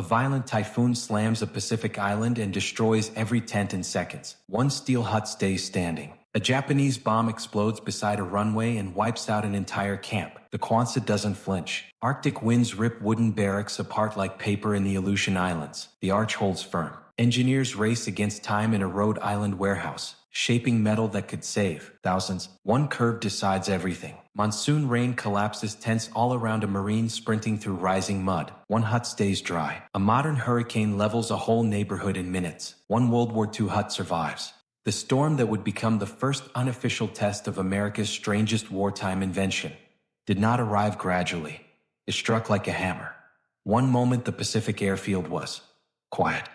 A violent typhoon slams a Pacific island and destroys every tent in seconds. One steel hut stays standing. A Japanese bomb explodes beside a runway and wipes out an entire camp. The Quonset doesn't flinch. Arctic winds rip wooden barracks apart like paper in the Aleutian Islands. The arch holds firm. Engineers race against time in a Rhode Island warehouse, shaping metal that could save thousands. One curve decides everything. Monsoon rain collapses tents all around a Marine sprinting through rising mud. One hut stays dry. A modern hurricane levels a whole neighborhood in minutes. One World War II hut survives. The storm that would become the first unofficial test of America's strangest wartime invention did not arrive gradually. It struck like a hammer. One moment the Pacific airfield was quiet.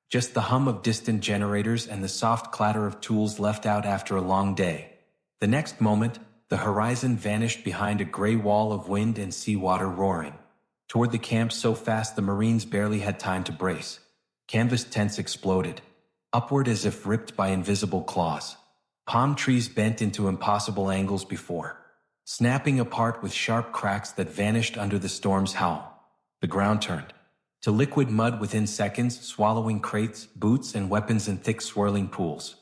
Just the hum of distant generators and the soft clatter of tools left out after a long day. The next moment, the horizon vanished behind a gray wall of wind and seawater roaring toward the camp so fast the Marines barely had time to brace. Canvas tents exploded, upward as if ripped by invisible claws. Palm trees bent into impossible angles before, snapping apart with sharp cracks that vanished under the storm's howl. The ground turned to liquid mud within seconds, swallowing crates, boots, and weapons in thick swirling pools.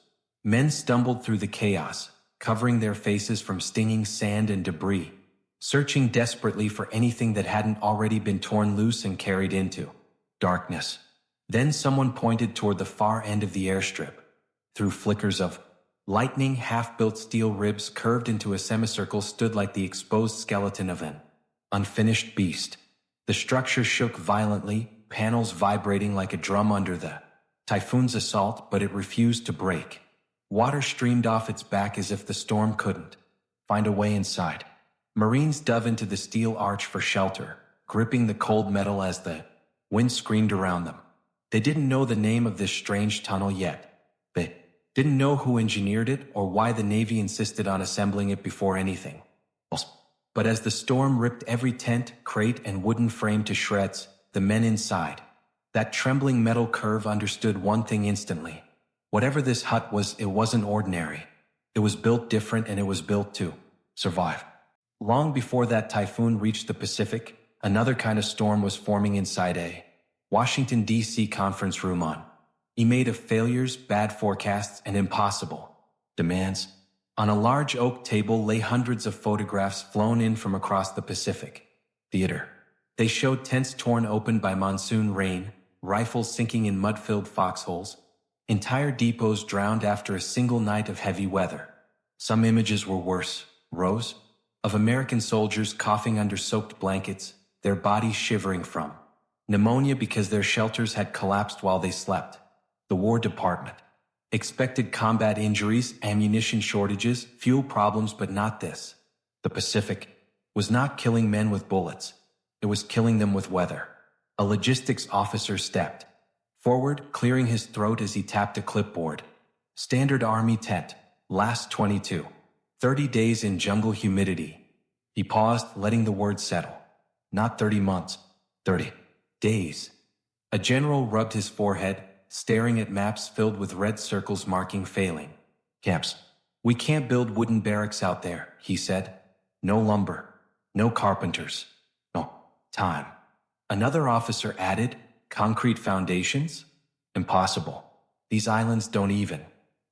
Men stumbled through the chaos, covering their faces from stinging sand and debris, searching desperately for anything that hadn't already been torn loose and carried into darkness. Then someone pointed toward the far end of the airstrip. Through flickers of lightning, half-built steel ribs curved into a semicircle stood like the exposed skeleton of an unfinished beast. The structure shook violently, panels vibrating like a drum under the typhoon's assault, but it refused to break. Water streamed off its back as if the storm couldn't find a way inside. Marines dove into the steel arch for shelter, gripping the cold metal as the wind screamed around them. They didn't know the name of this strange tunnel yet. They didn't know who engineered it or why the Navy insisted on assembling it before anything else. But as the storm ripped every tent, crate, and wooden frame to shreds, the men inside, that trembling metal curve, understood one thing instantly. Whatever this hut was, it wasn't ordinary. It was built different, and it was built to survive. Long before that typhoon reached the Pacific, another kind of storm was forming inside a Washington, D.C. conference room on made of failures, bad forecasts, and impossible demands. On a large oak table lay hundreds of photographs flown in from across the Pacific theater. They showed tents torn open by monsoon rain, rifles sinking in mud-filled foxholes, entire depots drowned after a single night of heavy weather. Some images were worse, rows of American soldiers coughing under soaked blankets, their bodies shivering from pneumonia because their shelters had collapsed while they slept. The War Department expected combat injuries, ammunition shortages, fuel problems, but not this. The Pacific was not killing men with bullets. It was killing them with weather. A logistics officer stepped forward, clearing his throat as he tapped a clipboard. Standard Army tent, last 22. 30 days in jungle humidity. He paused, letting the words settle. Not 30 months, 30 days. A general rubbed his forehead, staring at maps filled with red circles marking failing camps. We can't build wooden barracks out there, he said. No lumber, no carpenters, no time. Another officer added, concrete foundations? Impossible. These islands don't even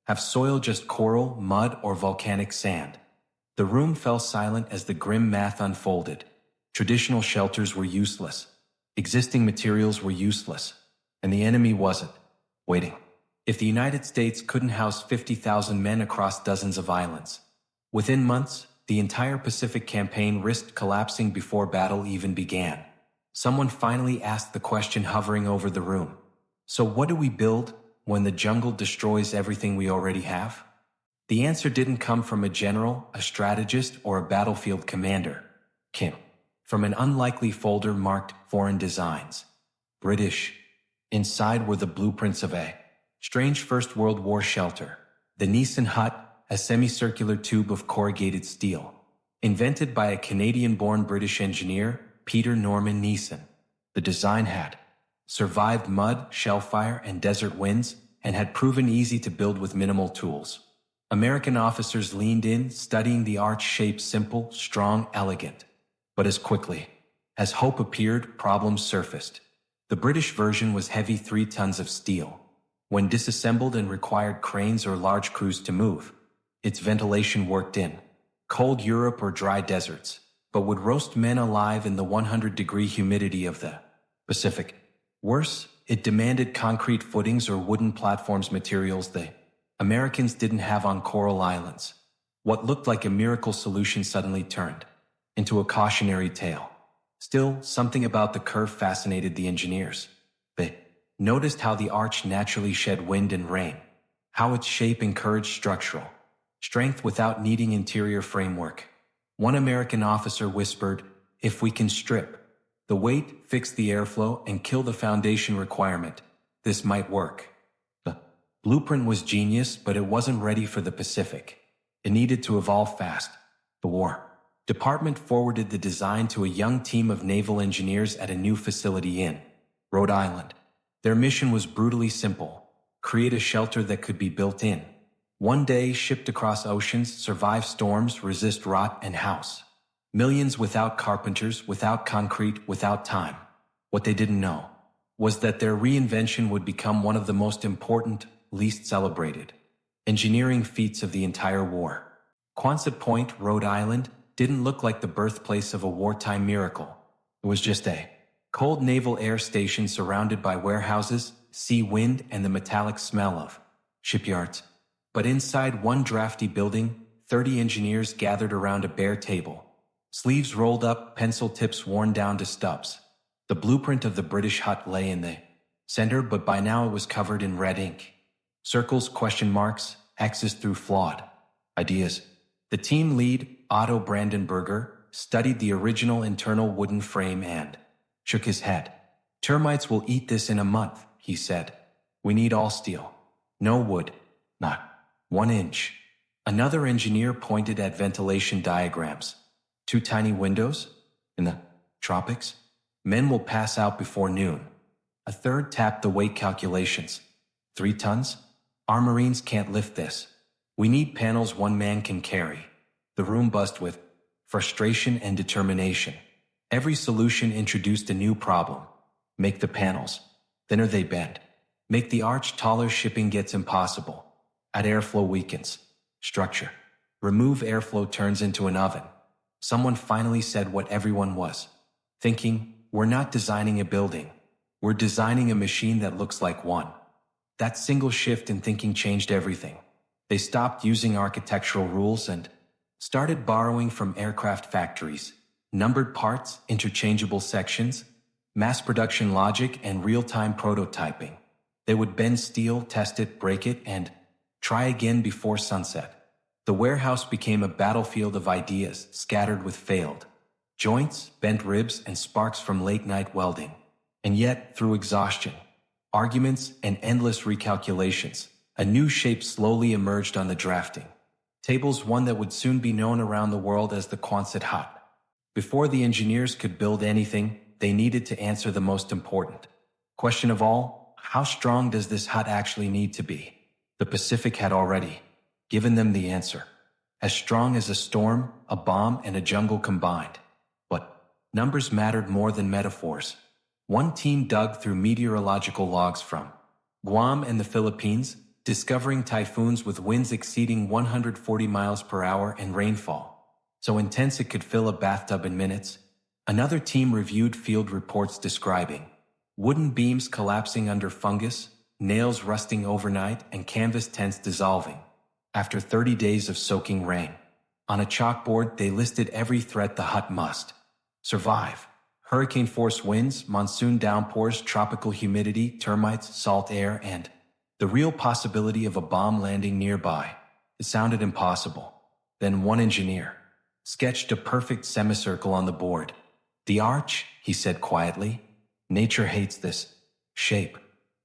have soil, just coral, mud, or volcanic sand. The room fell silent as the grim math unfolded. Traditional shelters were useless. Existing materials were useless. And the enemy wasn't waiting. If the United States couldn't house 50,000 men across dozens of islands, within months, the entire Pacific campaign risked collapsing before battle even began. Someone finally asked the question hovering over the room. So what do we build when the jungle destroys everything we already have? The answer didn't come from a general, a strategist, or a battlefield commander. Came from an unlikely folder marked Foreign Designs. British. Inside were the blueprints of a strange First World War shelter. The Neeson hut, a semicircular tube of corrugated steel, invented by a Canadian-born British engineer, Peter Norman Neeson. The design had survived mud, shellfire, and desert winds, and had proven easy to build with minimal tools. American officers leaned in, studying the arch shape, simple, strong, elegant. But as quickly as hope appeared, problems surfaced. The The British version was heavy 3 tons of steel. When disassembled and required cranes or large crews to move, its ventilation worked in cold Europe or dry deserts, but would roast men alive in the 100-degree humidity of the Pacific. Worse, it demanded concrete footings or wooden platforms, materials the Americans didn't have on coral islands. What looked like a miracle solution suddenly turned into a cautionary tale. Still, something about the curve fascinated the engineers. They noticed how the arch naturally shed wind and rain, how its shape encouraged structural strength without needing interior framework. One American officer whispered, "If we can strip the weight, fix the airflow, and kill the foundation requirement, this might work." The blueprint was genius, but it wasn't ready for the Pacific. It needed to evolve fast. The War Department forwarded the design to a young team of naval engineers at a new facility in Rhode Island. Their mission was brutally simple: create a shelter that could be built in one day, shipped across oceans, survive storms, resist rot, and house millions without carpenters, without concrete, without time. What they didn't know was that their reinvention would become one of the most important, least celebrated engineering feats of the entire war. Quonset Point, Rhode Island, didn't look like the birthplace of a wartime miracle. It was just a cold naval air station surrounded by warehouses, sea wind, and the metallic smell of shipyards. But inside one drafty building, 30 engineers gathered around a bare table. Sleeves rolled up, pencil tips worn down to stubs. The blueprint of the British hut lay in the center, but by now it was covered in red ink. Circles, question marks, X's through flawed ideas. The team lead, Otto Brandenburger, studied the original internal wooden frame and shook his head. "Termites will eat this in a month," he said. "We need all steel. No wood. Not 1 inch." Another engineer pointed at ventilation diagrams. 2 tiny windows? In the tropics? Men will pass out before noon. A third tapped the weight calculations. 3 tons? Our Marines can't lift this. We need panels 1 man can carry. The room buzzed with frustration and determination. Every solution introduced a new problem. Make the panels thinner, they bend. Make the arch taller, shipping gets impossible. Add airflow, weakens structure. Remove airflow, turns into an oven. Someone finally said what everyone was thinking: "We're not designing a building. We're designing a machine that looks like one." That single shift in thinking changed everything. They stopped using architectural rules and started borrowing from aircraft factories: numbered parts, interchangeable sections, mass production logic, and real-time prototyping. They would bend steel, test it, break it, and try again before sunset. The warehouse became a battlefield of ideas, scattered with failed joints, bent ribs, and sparks from late-night welding. And yet, through exhaustion, arguments, and endless recalculations, a new shape slowly emerged on the drafting tables, one that would soon be known around the world as the Quonset hut. Before the engineers could build anything, they needed to answer the most important question of all: how strong does this hut actually need to be? The Pacific had already given them the answer: as strong as a storm, a bomb, and a jungle combined. But numbers mattered more than metaphors. One team dug through meteorological logs from Guam and the Philippines, discovering typhoons with winds exceeding 140 miles per hour and rainfall so intense it could fill a bathtub in minutes. Another team reviewed field reports describing wooden beams collapsing under fungus, nails rusting overnight, and canvas tents dissolving after 30 days of soaking rain. On a chalkboard, they listed every threat the hut must survive: hurricane-force winds, monsoon downpours, tropical humidity, termites, salt air, and the real possibility of a bomb landing nearby. It sounded impossible. Then one engineer sketched a perfect semicircle on the board. "The arch," he said quietly. "Nature hates this shape."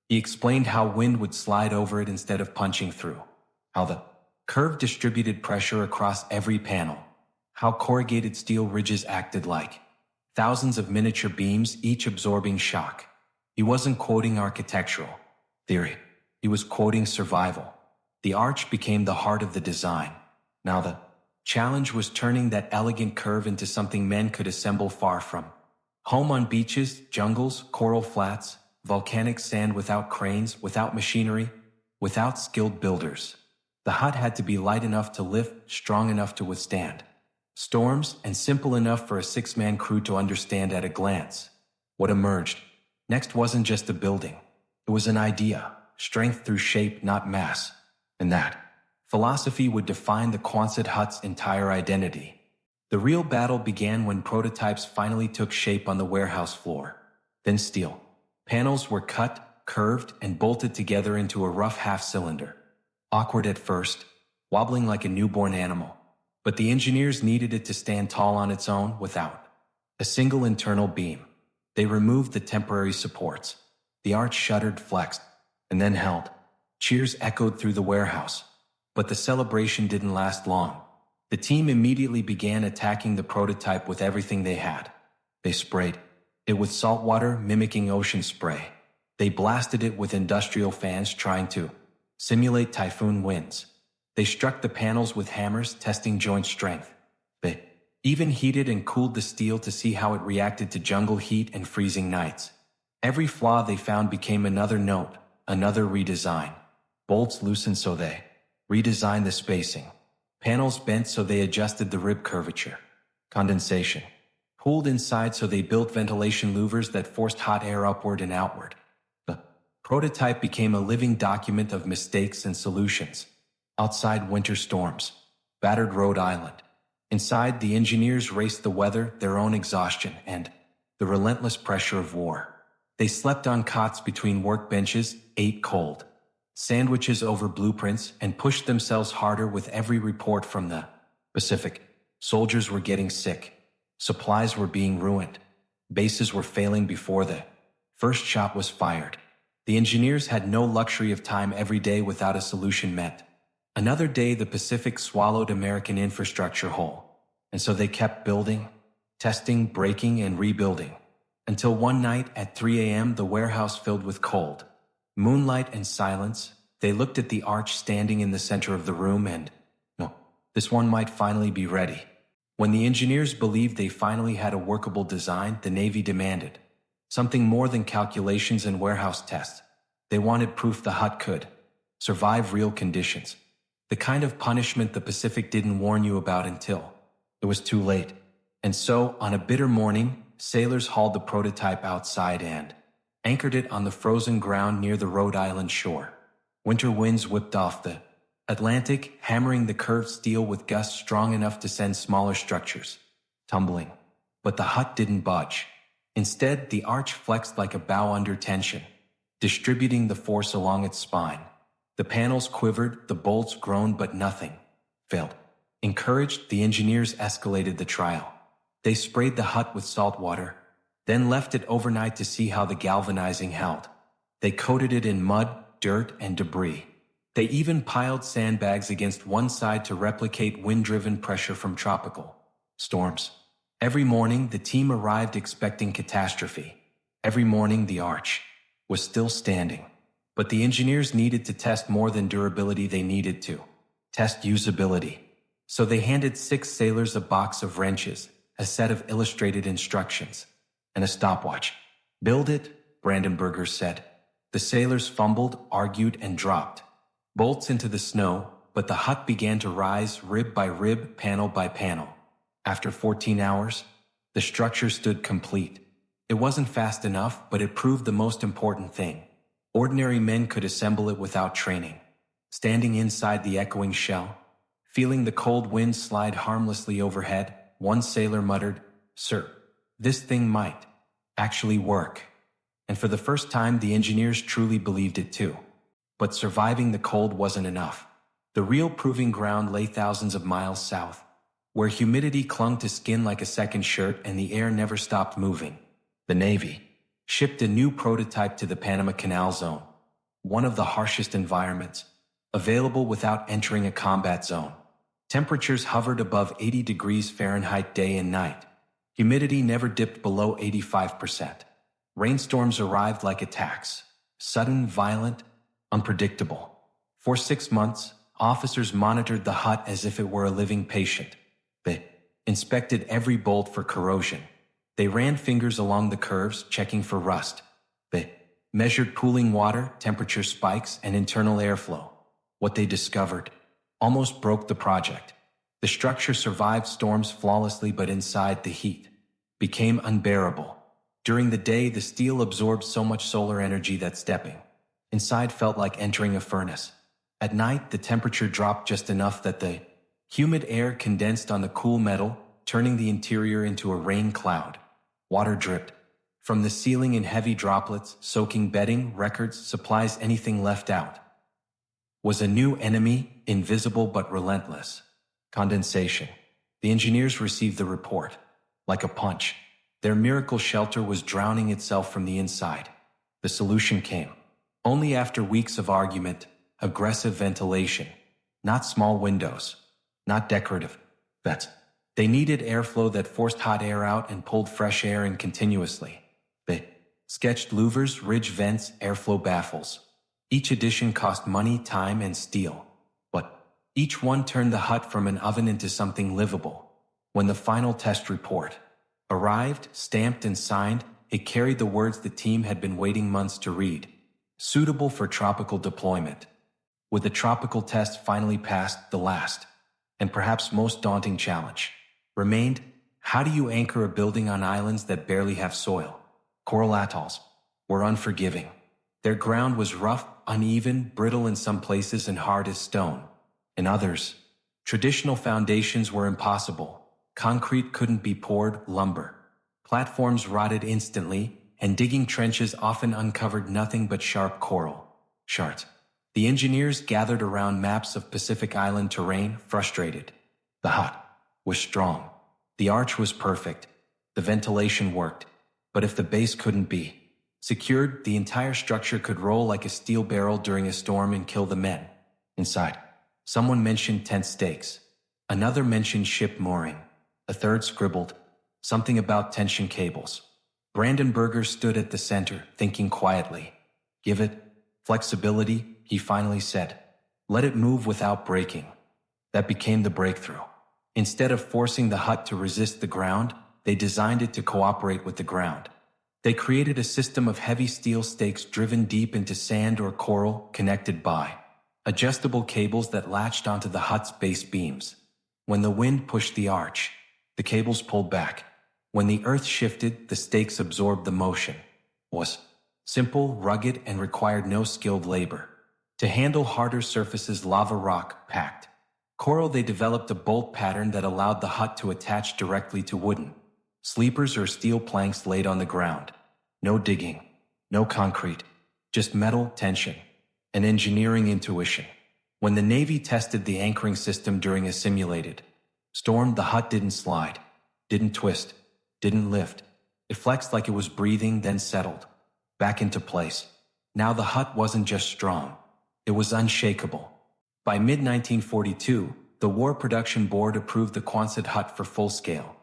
He explained how wind would slide over it instead of punching through, how the curve distributed pressure across every panel, how corrugated steel ridges acted like thousands of miniature beams, each absorbing shock. He wasn't quoting architectural theory. He was quoting survival. The arch became the heart of the design. Now the challenge was turning that elegant curve into something men could assemble far from Home on beaches, jungles, coral flats, volcanic sand without cranes, without machinery, without skilled builders. The hut had to be light enough to lift, strong enough to withstand storms, and simple enough for a six-man crew to understand at a glance. What emerged next wasn't just a building. It was an idea, strength through shape, not mass. And that philosophy would define the Quonset hut's entire identity. The real battle began when prototypes finally took shape on the warehouse floor. Then steel panels were cut, curved, and bolted together into a rough half-cylinder. Awkward at first, wobbling like a newborn animal. But the engineers needed it to stand tall on its own without a single internal beam. They removed the temporary supports. The arch shuddered, flexed, and then held. Cheers echoed through the warehouse. But the celebration didn't last long. The team immediately began attacking the prototype with everything they had. They sprayed it with salt water, mimicking ocean spray. They blasted it with industrial fans, trying to simulate typhoon winds. They struck the panels with hammers, testing joint strength. They even heated and cooled the steel to see how it reacted to jungle heat and freezing nights. Every flaw they found became another note, another redesign. Bolts loosened, so they redesigned the spacing. Panels bent, so they adjusted the rib curvature. Condensation pooled inside, so they built ventilation louvers that forced hot air upward and outward. The prototype became a living document of mistakes and solutions. Outside, winter storms battered Rhode Island. Inside, the engineers raced the weather, their own exhaustion, and the relentless pressure of war. They slept on cots between workbenches, ate cold sandwiches over blueprints, and pushed themselves harder with every report from the Pacific. Soldiers were getting sick. Supplies were being ruined. Bases were failing before the first shot was fired. The engineers had no luxury of time every day without a solution met. Another day the Pacific swallowed American infrastructure whole, and so they kept building, testing, breaking, and rebuilding. Until one night at 3 a.m. the warehouse filled with cold moonlight and silence. They looked at the arch standing in the center of the room and, no, this one might finally be ready. When the engineers believed they finally had a workable design, the Navy demanded something more than calculations and warehouse tests. They wanted proof the hut could survive real conditions. The kind of punishment the Pacific didn't warn you about until it was too late. And so, on a bitter morning, sailors hauled the prototype outside and anchored it on the frozen ground near the Rhode Island shore. Winter winds whipped off the Atlantic, hammering the curved steel with gusts strong enough to send smaller structures tumbling. But the hut didn't budge. Instead, the arch flexed like a bow under tension, distributing the force along its spine. The panels quivered, the bolts groaned, but nothing failed. Encouraged, the engineers escalated the trial. They sprayed the hut with salt water, then left it overnight to see how the galvanizing held. They coated it in mud, dirt, and debris. They even piled sandbags against one side to replicate wind-driven pressure from tropical storms. Every morning, the team arrived expecting catastrophe. Every morning, the arch was still standing. But the engineers needed to test more than durability, they needed to test usability. So they handed 6 sailors a box of wrenches, a set of illustrated instructions, and a stopwatch. "Build it," Brandenburger said. The sailors fumbled, argued, and dropped bolts into the snow, but the hut began to rise rib by rib, panel by panel. After 14 hours, the structure stood complete. It wasn't fast enough, but it proved the most important thing. Ordinary men could assemble it without training. Standing inside the echoing shell, feeling the cold wind slide harmlessly overhead, one sailor muttered, "Sir, this thing might actually work." And for the first time, the engineers truly believed it too. But surviving the cold wasn't enough. The real proving ground lay thousands of miles south, where humidity clung to skin like a second shirt and the air never stopped moving. The Navy shipped a new prototype to the Panama Canal Zone, one of the harshest environments, available without entering a combat zone. Temperatures hovered above 80 degrees Fahrenheit day and night. Humidity never dipped below 85%. Rainstorms arrived like attacks, sudden, violent, unpredictable. For 6 months, officers monitored the hut as if it were a living patient. They inspected every bolt for corrosion. They ran fingers along the curves, checking for rust. They measured cooling water, temperature spikes, and internal airflow. What they discovered almost broke the project. The structure survived storms flawlessly, but inside, the heat became unbearable. During the day, the steel absorbed so much solar energy that stepping inside felt like entering a furnace. At night, the temperature dropped just enough that the humid air condensed on the cool metal, turning the interior into a rain cloud. Water dripped from the ceiling in heavy droplets, soaking bedding, records, supplies. Anything left out was a new enemy, invisible but relentless. Condensation. The engineers received the report like a punch. Their miracle shelter was drowning itself from the inside. The solution came only after weeks of argument. Aggressive ventilation. Not small windows. Not decorative vents. They needed airflow that forced hot air out and pulled fresh air in continuously. They sketched louvers, ridge vents, airflow baffles. Each addition cost money, time, and steel. But each one turned the hut from an oven into something livable. When the final test report arrived, stamped and signed, it carried the words the team had been waiting months to read. Suitable for tropical deployment. With the tropical test finally passed, the last, and perhaps most daunting challenge remained: how do you anchor a building on islands that barely have soil? Coral atolls were unforgiving. Their ground was rough, uneven, brittle in some places and hard as stone. In others, traditional foundations were impossible. Concrete couldn't be poured, lumber platforms rotted instantly, and digging trenches often uncovered nothing but sharp coral shards. The engineers gathered around maps of Pacific Island terrain, frustrated. The hut was strong. The arch was perfect. The ventilation worked. But if the base couldn't be secured, the entire structure could roll like a steel barrel during a storm and kill the men inside. Someone mentioned tent stakes. Another mentioned ship mooring. A third scribbled something about tension cables. Brandenburger stood at the center, thinking quietly. Give it flexibility, he finally said. Let it move without breaking. That became the breakthrough. Instead of forcing the hut to resist the ground, they designed it to cooperate with the ground. They created a system of heavy steel stakes driven deep into sand or coral, connected by adjustable cables that latched onto the hut's base beams. When the wind pushed the arch, the cables pulled back. When the earth shifted, the stakes absorbed the motion. Was simple, rugged, and required no skilled labor. To handle harder surfaces, lava rock, packed coral, they developed a bolt pattern that allowed the hut to attach directly to wooden sleepers or steel planks laid on the ground. No digging, no concrete, just metal, tension, and engineering intuition. When the Navy tested the anchoring system during a simulated storm, the hut didn't slide, didn't twist, didn't lift. It flexed like it was breathing, then settled back into place. Now the hut wasn't just strong, it was unshakable. By mid-1942, the War Production Board approved the Quonset hut for full-scale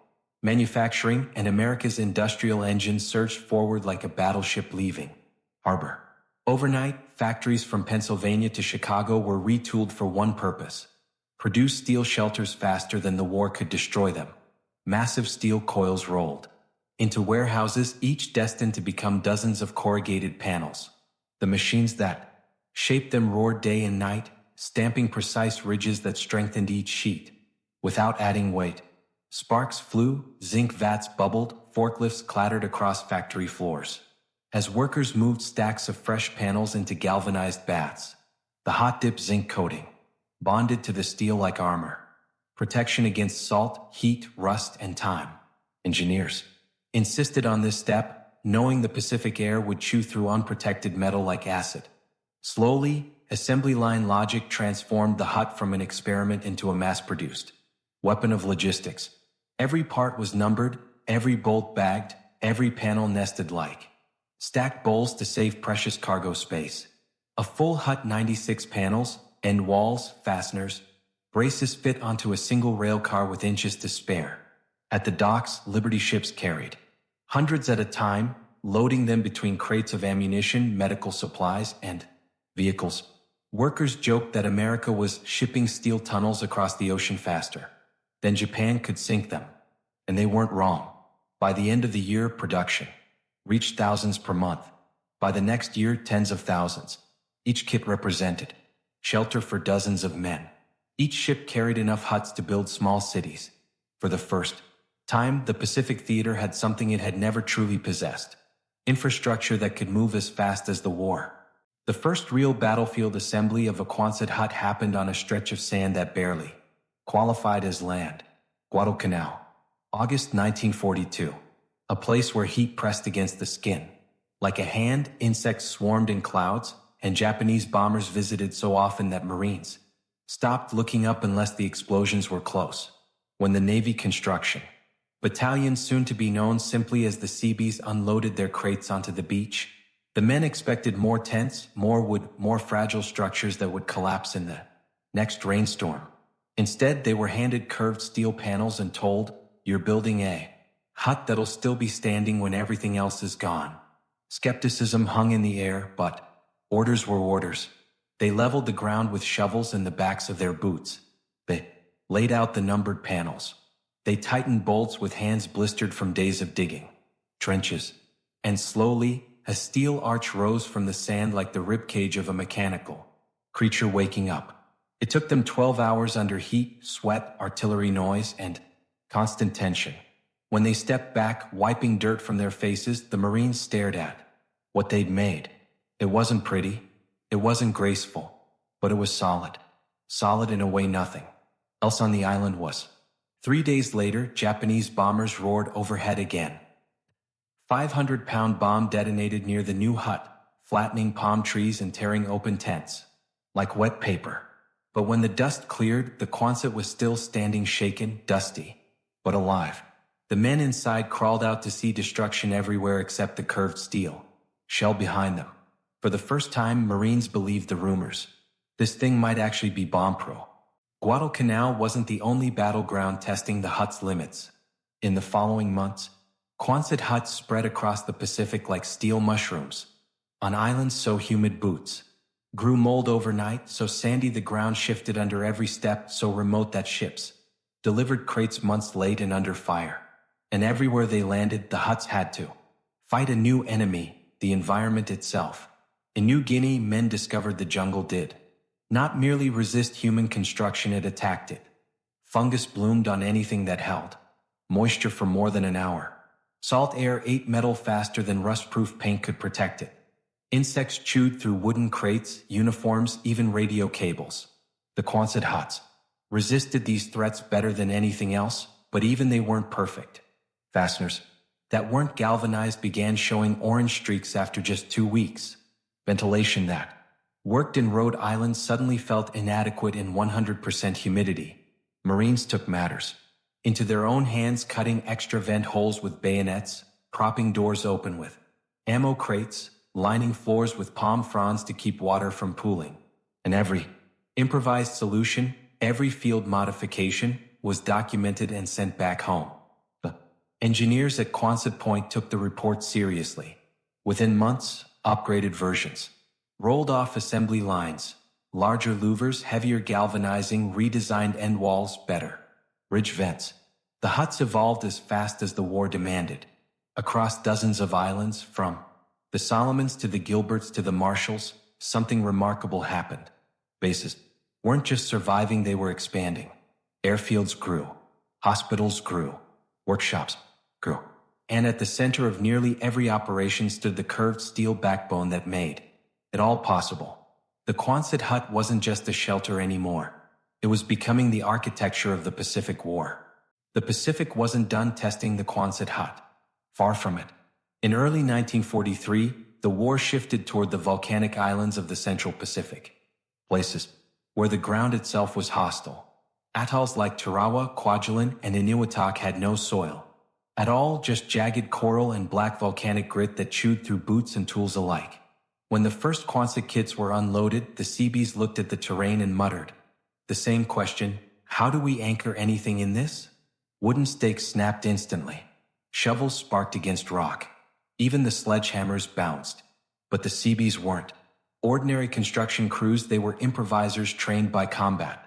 manufacturing, and America's industrial engine surged forward like a battleship leaving harbor. Overnight, factories from Pennsylvania to Chicago were retooled for one purpose: produce steel shelters faster than the war could destroy them. Massive steel coils rolled into warehouses, each destined to become dozens of corrugated panels. The machines that shaped them roared day and night, stamping precise ridges that strengthened each sheet without adding weight. Sparks flew, zinc vats bubbled, forklifts clattered across factory floors as workers moved stacks of fresh panels into galvanized baths. The hot-dip zinc coating bonded to the steel like armor, protection against salt, heat, rust, and time. Engineers insisted on this step, knowing the Pacific air would chew through unprotected metal like acid. Slowly, assembly line logic transformed the hut from an experiment into a mass-produced weapon of logistics. Every part was numbered, every bolt bagged, every panel nested like stacked bowls to save precious cargo space. A full hut, 96 panels, end walls, fasteners, braces fit onto a single rail car with inches to spare. At the docks, Liberty ships carried hundreds at a time, loading them between crates of ammunition, medical supplies, and vehicles. Workers joked that America was shipping steel tunnels across the ocean faster than Japan could sink them. And they weren't wrong. By the end of the year, production reached thousands per month. By the next year, tens of thousands. Each kit represented shelter for dozens of men. Each ship carried enough huts to build small cities. For the first time, the Pacific Theater had something it had never truly possessed: infrastructure that could move as fast as the war. The first real battlefield assembly of a Quonset hut happened on a stretch of sand that barely qualified as land. Guadalcanal, August 1942. A place where heat pressed against the skin. Like a hand, insects swarmed in clouds, and Japanese bombers visited so often that Marines stopped looking up unless the explosions were close. When the Navy construction battalion, soon to be known simply as the Seabees, unloaded their crates onto the beach, the men expected more tents, more wood, more fragile structures that would collapse in the next rainstorm. Instead, they were handed curved steel panels and told, "You're building a hut that'll still be standing when everything else is gone." Skepticism hung in the air, but orders were orders. They leveled the ground with shovels in the backs of their boots. They laid out the numbered panels. They tightened bolts with hands blistered from days of digging trenches. And slowly, a steel arch rose from the sand like the ribcage of a mechanical creature waking up. It took them 12 hours under heat, sweat, artillery noise, and constant tension. When they stepped back, wiping dirt from their faces, the Marines stared at what they'd made. It wasn't pretty, it wasn't graceful, but it was solid. Solid in a way nothing else on the island was. 3 days later, Japanese bombers roared overhead again. 500-pound bomb detonated near the new hut, flattening palm trees and tearing open tents like wet paper. But when the dust cleared, the Quonset was still standing, shaken, dusty, but alive. The men inside crawled out to see destruction everywhere except the curved steel shell behind them. For the first time, Marines believed the rumors. This thing might actually be bomb-proof. Guadalcanal wasn't the only battleground testing the hut's limits. In the following months, Quonset huts spread across the Pacific like steel mushrooms. On islands so humid boots grew mold overnight, so sandy the ground shifted under every step, so remote that ships delivered crates months late and under fire. And everywhere they landed, the huts had to fight a new enemy, the environment itself. In New Guinea, men discovered the jungle did not merely resist human construction, it attacked it. Fungus bloomed on anything that held moisture for more than an hour. Salt air ate metal faster than rust-proof paint could protect it. Insects chewed through wooden crates, uniforms, even radio cables. The Quonset huts resisted these threats better than anything else, but even they weren't perfect. Fasteners that weren't galvanized began showing orange streaks after just 2 weeks. Ventilation that worked in Rhode Island suddenly felt inadequate in 100% humidity. Marines took matters into their own hands, cutting extra vent holes with bayonets, propping doors open with ammo crates, lining floors with palm fronds to keep water from pooling. And every improvised solution, every field modification, was documented and sent back home. The engineers at Quonset Point took the report seriously. Within months, upgraded versions rolled off assembly lines, larger louvers, heavier galvanizing, redesigned end walls, better ridge vents. The huts evolved as fast as the war demanded. Across dozens of islands, from the Solomons to the Gilberts to the Marshalls, something remarkable happened. Bases weren't just surviving, they were expanding. Airfields grew, hospitals grew, workshops grew. And at the center of nearly every operation stood the curved steel backbone that made it all possible. The Quonset hut wasn't just a shelter anymore. It was becoming the architecture of the Pacific War. The Pacific wasn't done testing the Quonset hut. Far from it. In early 1943, the war shifted toward the volcanic islands of the Central Pacific. Places where the ground itself was hostile. Atolls like Tarawa, Kwajalein, and Eniwetok had no soil at all, just jagged coral and black volcanic grit that chewed through boots and tools alike. When the first Quonset kits were unloaded, the Seabees looked at the terrain and muttered the same question: how do we anchor anything in this? Wooden stakes snapped instantly. Shovels sparked against rock. Even the sledgehammers bounced. But the Seabees weren't ordinary construction crews, they were improvisers trained by combat.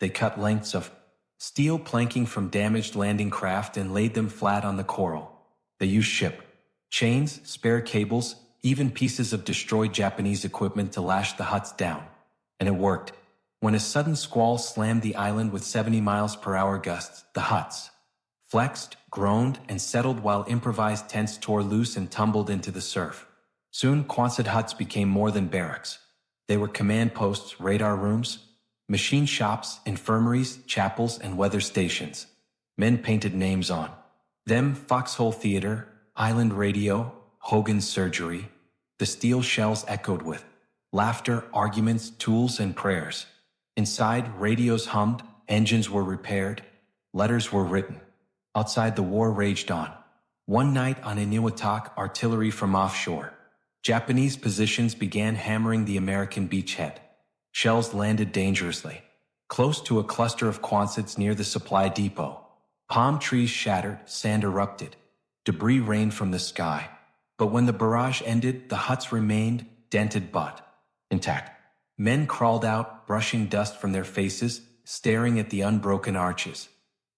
They cut lengths of steel planking from damaged landing craft and laid them flat on the coral. They used ship chains, spare cables, even pieces of destroyed Japanese equipment to lash the huts down. And it worked. When a sudden squall slammed the island with 70 miles per hour gusts, the huts flexed, groaned, and settled while improvised tents tore loose and tumbled into the surf. Soon, Quonset huts became more than barracks. They were command posts, radar rooms, machine shops, infirmaries, chapels, and weather stations. Men painted names on them: Foxhole Theater, Island Radio, Hogan's Surgery. The steel shells echoed with laughter, arguments, tools, and prayers. Inside, radios hummed, engines were repaired, letters were written. Outside, the war raged on. One night on Eniwetok, artillery from offshore. Japanese positions began hammering the American beachhead. Shells landed dangerously, close to a cluster of Quonsets near the supply depot. Palm trees shattered, sand erupted. Debris rained from the sky. But when the barrage ended, the huts remained, dented but intact. Men crawled out, brushing dust from their faces, staring at the unbroken arches.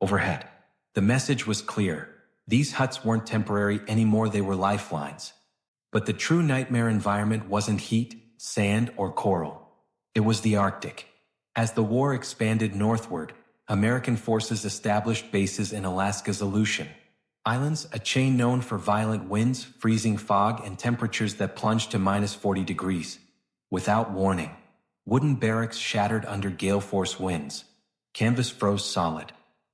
Overhead, the message was clear. These huts weren't temporary anymore, they were lifelines. But the true nightmare environment wasn't heat, sand, or coral. It was the Arctic. As the war expanded northward, American forces established bases in Alaska's Aleutian Islands, a chain known for violent winds, freezing fog, and temperatures that plunged to -40 degrees. Without warning, wooden barracks shattered under gale-force winds. Canvas froze solid.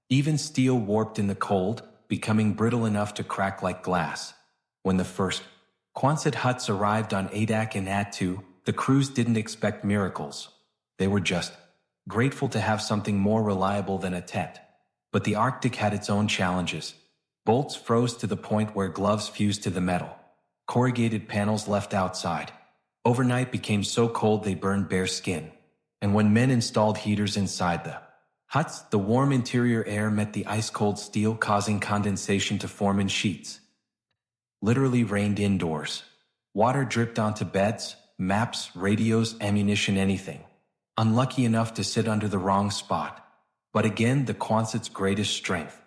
Even steel warped in the cold, becoming brittle enough to crack like glass. When the first Quonset huts arrived on Adak and Attu, the crews didn't expect miracles. They were just grateful to have something more reliable than a tent. But the Arctic had its own challenges. Bolts froze to the point where gloves fused to the metal. Corrugated panels left outside. Overnight became so cold they burned bare skin. And when men installed heaters inside the huts, the warm interior air met the ice-cold steel, causing condensation to form in sheets. Literally rained indoors. Water dripped onto beds, maps, radios, ammunition, anything. Unlucky enough to sit under the wrong spot. But again, the Quonset's greatest strength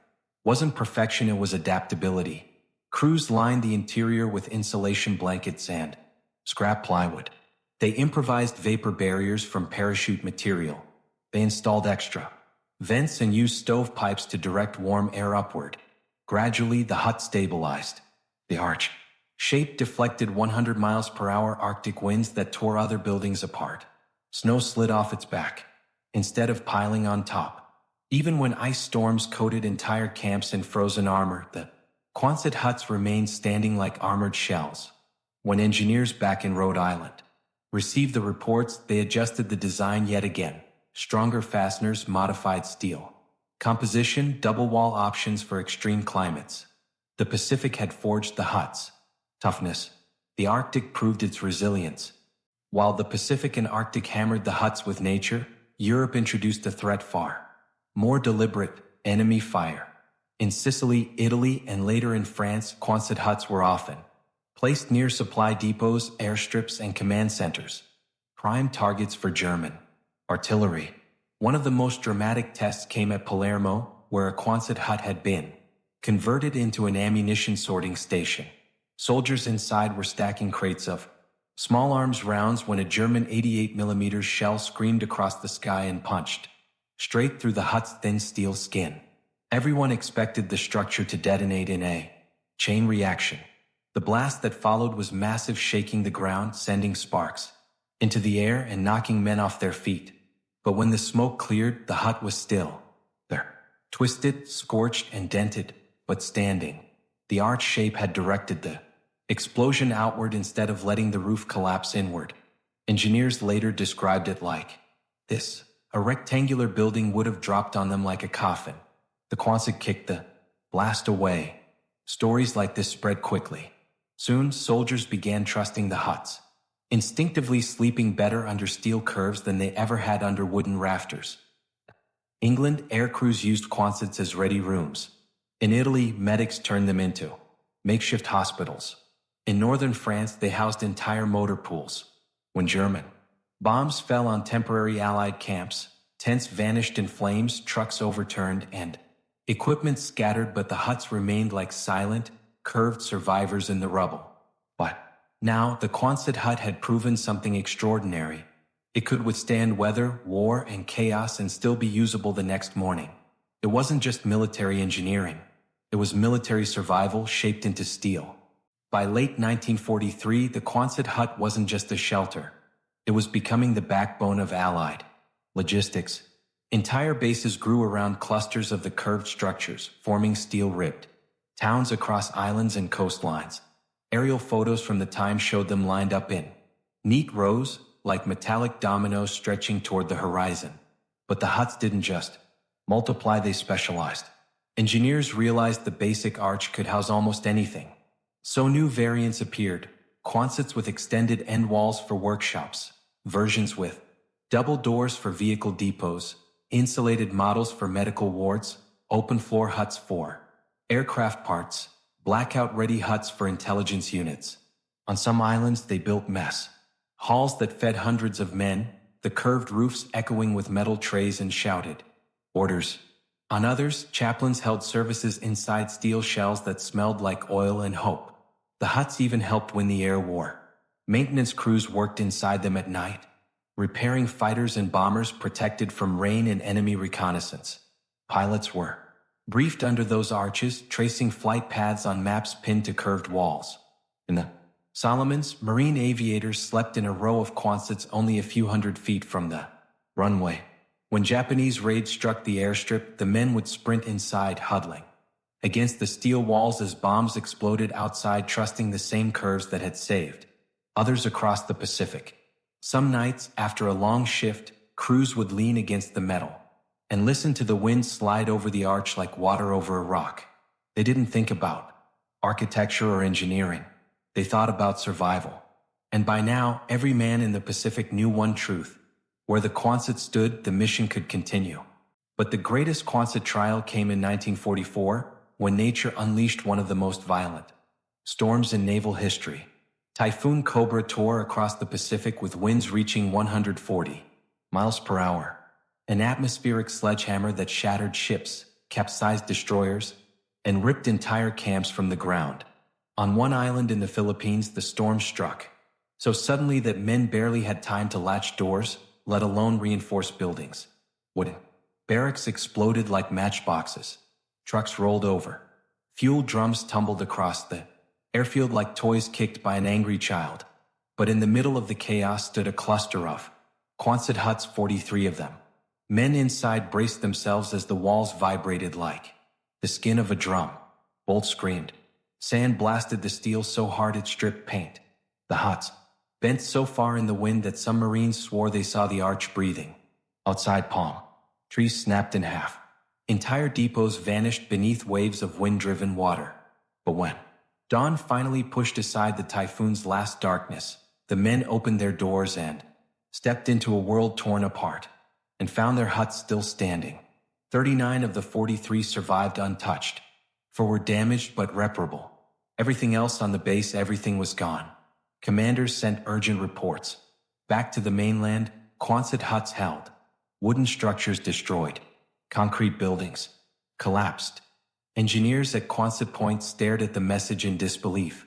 wasn't perfection, it was adaptability. Crews lined the interior with insulation blankets and scrap plywood. They improvised vapor barriers from parachute material. They installed extra vents and used stovepipes to direct warm air upward. Gradually, the hut stabilized. The arch shape deflected 100 miles per hour Arctic winds that tore other buildings apart. Snow slid off its back, instead of piling on top. Even when ice storms coated entire camps in frozen armor, the Quonset huts remained standing like armored shells. When engineers back in Rhode Island received the reports, they adjusted the design yet again. Stronger fasteners, modified steel composition, double wall options for extreme climates. The Pacific had forged the huts' toughness. The Arctic proved its resilience. While the Pacific and Arctic hammered the huts with nature, Europe introduced a threat far more deliberate: enemy fire. In Sicily, Italy, and later in France, Quonset huts were often placed near supply depots, airstrips, and command centers. Prime targets for German artillery. One of the most dramatic tests came at Palermo, where a Quonset hut had been converted into an ammunition sorting station. Soldiers inside were stacking crates of small arms rounds when a German 88mm shell screamed across the sky and punched straight through the hut's thin steel skin. Everyone expected the structure to detonate in a chain reaction. The blast that followed was massive, shaking the ground, sending sparks into the air and knocking men off their feet. But when the smoke cleared, the hut was still there, twisted, scorched, and dented, but standing. The arch shape had directed the explosion outward instead of letting the roof collapse inward. Engineers later described it like this: a rectangular building would have dropped on them like a coffin. The Quonset kicked the blast away. Stories like this spread quickly. Soon, soldiers began trusting the huts, instinctively sleeping better under steel curves than they ever had under wooden rafters. England, air crews used Quonsets as ready rooms. In Italy, medics turned them into makeshift hospitals. In northern France, they housed entire motor pools. When German bombs fell on temporary Allied camps, tents vanished in flames, trucks overturned, and equipment scattered, but the huts remained like silent, curved survivors in the rubble. But now the Quonset hut had proven something extraordinary. It could withstand weather, war, and chaos and still be usable the next morning. It wasn't just military engineering. It was military survival shaped into steel. By late 1943, the Quonset hut wasn't just a shelter. It was becoming the backbone of Allied logistics. Entire bases grew around clusters of the curved structures, forming steel-ribbed towns across islands and coastlines. Aerial photos from the time showed them lined up in neat rows, like metallic dominoes stretching toward the horizon. But the huts didn't just multiply, they specialized. Engineers realized the basic arch could house almost anything. So new variants appeared, Quonsets with extended end walls for workshops, versions with double doors for vehicle depots, insulated models for medical wards, open-floor huts for aircraft parts, blackout-ready huts for intelligence units. On some islands they built mess halls that fed hundreds of men, the curved roofs echoing with metal trays and shouted orders. On others, chaplains held services inside steel shells that smelled like oil and hope. The huts even helped win the air war. Maintenance crews worked inside them at night, repairing fighters and bombers protected from rain and enemy reconnaissance. Pilots were briefed under those arches, tracing flight paths on maps pinned to curved walls. In the Solomons, marine aviators slept in a row of Quonsets only a few hundred feet from the runway. When Japanese raids struck the airstrip, the men would sprint inside, huddling against the steel walls as bombs exploded outside, trusting the same curves that had saved others across the Pacific. Some nights, after a long shift, crews would lean against the metal and listen to the wind slide over the arch like water over a rock. They didn't think about architecture or engineering. They thought about survival. And by now, every man in the Pacific knew one truth. Where the Quonset stood, the mission could continue. But the greatest Quonset trial came in 1944, when nature unleashed one of the most violent storms in naval history. Typhoon Cobra tore across the Pacific with winds reaching 140 miles per hour. An atmospheric sledgehammer that shattered ships, capsized destroyers, and ripped entire camps from the ground. On one island in the Philippines, the storm struck so suddenly that men barely had time to latch doors, let alone reinforce buildings. Wooden barracks exploded like matchboxes. Trucks rolled over. Fuel drums tumbled across the airfield like toys kicked by an angry child. But in the middle of the chaos stood a cluster of Quonset huts, 43 of them. Men inside braced themselves as the walls vibrated like the skin of a drum. Bolts screamed. Sand blasted the steel so hard it stripped paint. The huts bent so far in the wind that some Marines swore they saw the arch breathing. Outside, palm trees snapped in half. Entire depots vanished beneath waves of wind-driven water. But when dawn finally pushed aside the typhoon's last darkness, the men opened their doors and stepped into a world torn apart, and found their huts still standing. 39 of the 43 survived untouched, for were damaged but reparable. Everything else on the base, everything was gone. Commanders sent urgent reports. Back to the mainland, Quonset huts held. Wooden structures destroyed. Concrete buildings collapsed. Engineers at Quonset Point stared at the message in disbelief.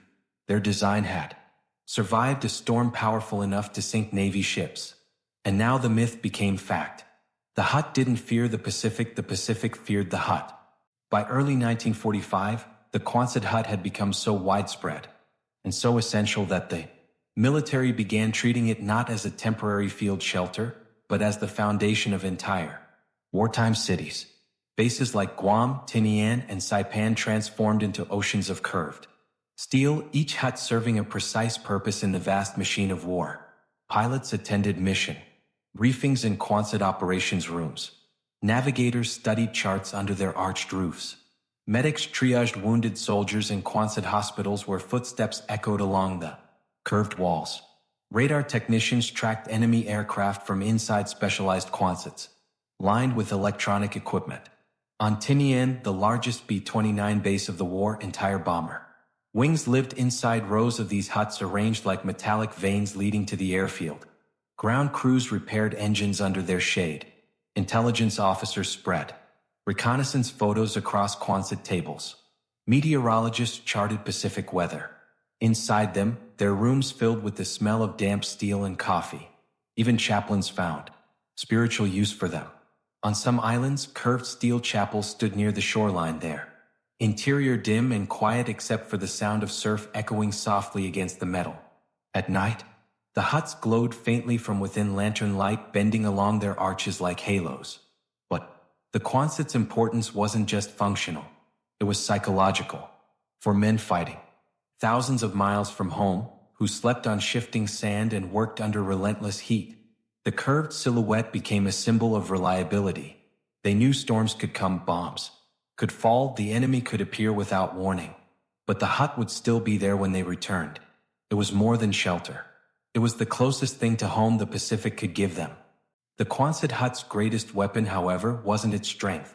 Their design had survived a storm powerful enough to sink Navy ships. And now the myth became fact. The hut didn't fear the Pacific feared the hut. By early 1945, the Quonset hut had become so widespread and so essential that the military began treating it not as a temporary field shelter, but as the foundation of entire wartime cities. Bases like Guam, Tinian, and Saipan transformed into oceans of curved steel, each hut serving a precise purpose in the vast machine of war. Pilots attended mission briefings in Quonset operations rooms. Navigators studied charts under their arched roofs. Medics triaged wounded soldiers in Quonset hospitals where footsteps echoed along the curved walls. Radar technicians tracked enemy aircraft from inside specialized Quonsets, lined with electronic equipment. On Tinian, the largest B-29 base of the war, entire bomber wings lived inside rows of these huts arranged like metallic veins leading to the airfield. Ground crews repaired engines under their shade. Intelligence officers spread reconnaissance photos across Quonset tables. Meteorologists charted Pacific weather. Inside them, their rooms filled with the smell of damp steel and coffee. Even chaplains found spiritual use for them. On some islands, curved steel chapels stood near the shoreline there. Interior dim and quiet except for the sound of surf echoing softly against the metal. At night, the huts glowed faintly from within lantern light bending along their arches like halos. But the Quonset's importance wasn't just functional. It was psychological. For men fighting thousands of miles from home, who slept on shifting sand and worked under relentless heat, the curved silhouette became a symbol of reliability. They knew storms could come, bombs could fall, the enemy could appear without warning. But the hut would still be there when they returned. It was more than shelter. It was the closest thing to home the Pacific could give them. The Quonset hut's greatest weapon, however, wasn't its strength.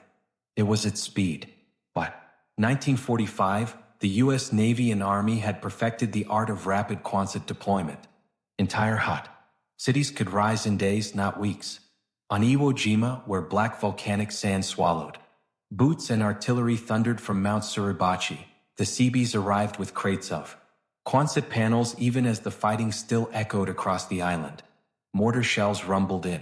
It was its speed. By 1945, the U.S. Navy and Army had perfected the art of rapid Quonset deployment. Entire hut cities could rise in days, not weeks. On Iwo Jima, where black volcanic sand swallowed boots and artillery thundered from Mount Suribachi, the Seabees arrived with crates of Quonset panels even as the fighting still echoed across the island. Mortar shells rumbled in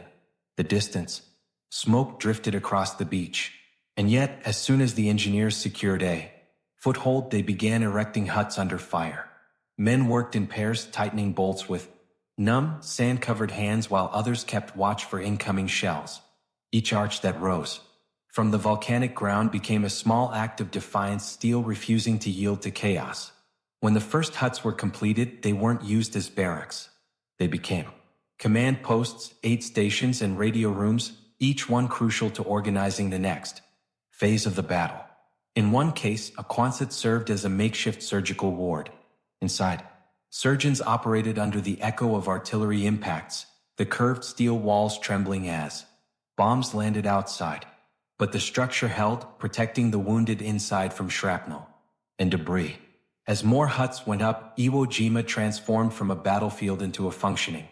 the distance. Smoke drifted across the beach. And yet, as soon as the engineers secured a foothold, they began erecting huts under fire. Men worked in pairs, tightening bolts with numb, sand-covered hands while others kept watch for incoming shells. Each arch that rose from the volcanic ground became a small act of defiance, steel refusing to yield to chaos. When the first huts were completed, they weren't used as barracks. They became command posts, aid stations, and radio rooms, each one crucial to organizing the next phase of the battle. In one case, a Quonset served as a makeshift surgical ward. Inside, surgeons operated under the echo of artillery impacts, the curved steel walls trembling as bombs landed outside. But the structure held, protecting the wounded inside from shrapnel and debris. As more huts went up, Iwo Jima transformed from a battlefield into a functioning